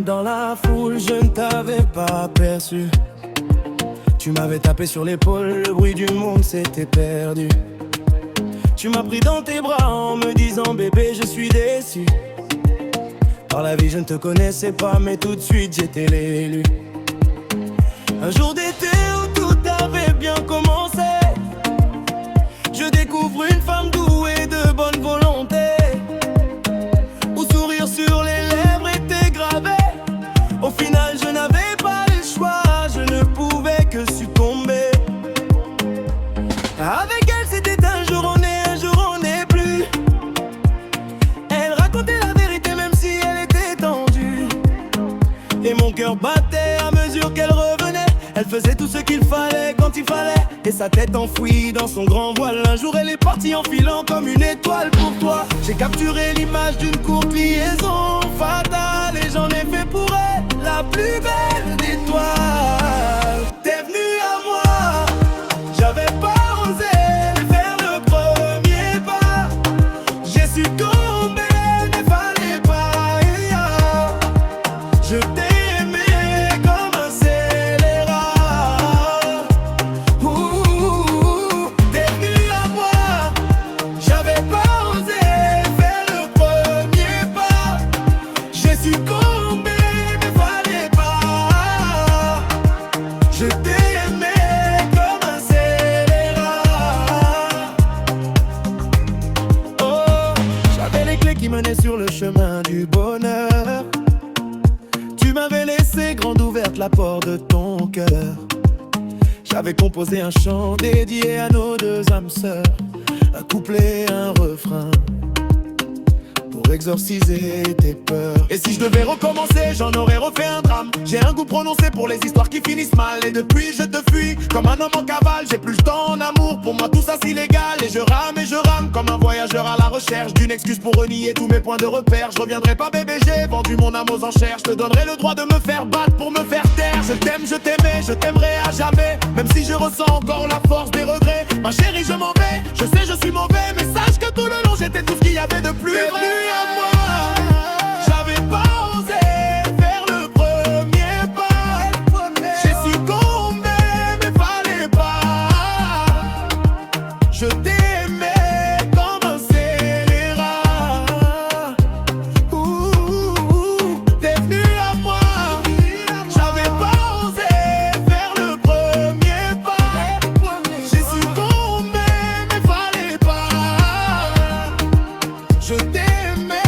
Dans la foule, je ne t'avais pas aperçu. Tu m'avais tapé sur l'épaule, le bruit du monde s'était perdu. Tu m'as pris dans tes bras en me disant bébé je suis déçu. Par la vie je ne te connaissais pas mais tout de suite j'étais l'élu. Un jour d'été où tout avait bien commencé, je découvre une femme douée de bonne volonté, où sourire sur les lèvres était gravé. Au final je n'avais pas le choix, je ne pouvais que succomber. Avec elle c'était un jour on n'est plus. Elle racontait la vérité même si elle était tendue. Et mon cœur battait à mesure qu'elle revenait. Elle faisait tout ce qu'il fallait quand il fallait. Et sa tête enfouie dans son grand voile. Un jour elle est partie en filant comme une étoile pour toi. J'ai capturé l'image d'une courte liaison fatale, et j'en ai fait pour elle la plus belle d'étoiles. T'es venue à moi, j'avais pas osé faire le premier pas. J'ai succombé, mais fallait pas. Je t'ai aimé comme un scélérat. T'es venue à moi, j'avais pas osé faire le premier pas. J'ai succombé, mais fallait pas. Je t'ai aimé comme un scélérat. Oh, j'avais les clés qui menaient sur le chemin du bonheur. Tu m'avais laissé grande ouverte la porte de ton cœur. J'avais composé un chant dédié à nos deux âmes sœurs, un couplet, un refrain, pour exorciser tes peurs. Et si je devais recommencer, j'en aurais refait un drame. J'ai un goût prononcé pour les histoires qui finissent mal. Et depuis je te fuis comme un homme en cavale. J'ai plus le temps en amour, pour moi tout ça c'est illégal. Et je rame comme un voyageur à la recherche d'une excuse pour renier tous mes points de repère. Je reviendrai pas bébé, j'ai vendu mon âme aux enchères. Je te donnerai le droit de me faire battre pour me faire taire. Je t'aime, je t'aimais, je t'aimerai à jamais. Même si je ressens encore la force des regrets. Ma chérie je m'en vais, je sais je suis mauvais. Mais sache que tout le long j'étais tout ce qu'il y avait de plus vrai. À moi, j'avais pas osé faire le premier pas. J'ai succombé, mais fallait pas. Je t'ai aimé comme un scélérat. T'es venu à moi, j'avais pas osé faire le premier pas. J'ai succombé, mais fallait pas. Je t'ai aimé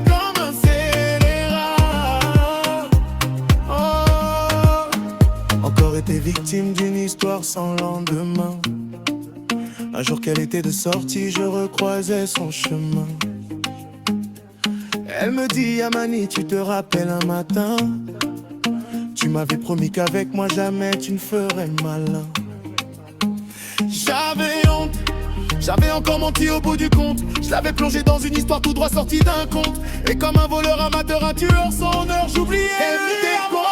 comme un scélérat. Oh. Encore été victime d'une histoire sans lendemain. Un jour qu'elle était de sortie, je recroisais son chemin. Elle me dit Amani, tu te rappelles un matin, tu m'avais promis qu'avec moi jamais tu ne ferais malin. J'avais honte, j'avais encore menti au bout du compte. Je l'avais plongé dans une histoire tout droit sortie d'un conte. Et comme un voleur amateur, un tueur sans honneur, j'oubliais tes comptes.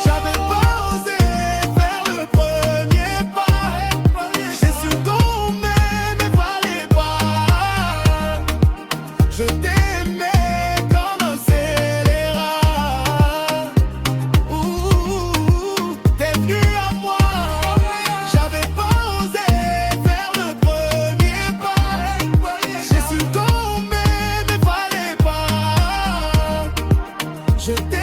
J'avais pas osé faire le premier pas. J'ai succombé, mais fallait pas. Je t'aimais comme un scélérat. T'es venu à moi, j'avais pas osé faire le premier pas. J'ai succombé, mais fallait pas. Je t'aimais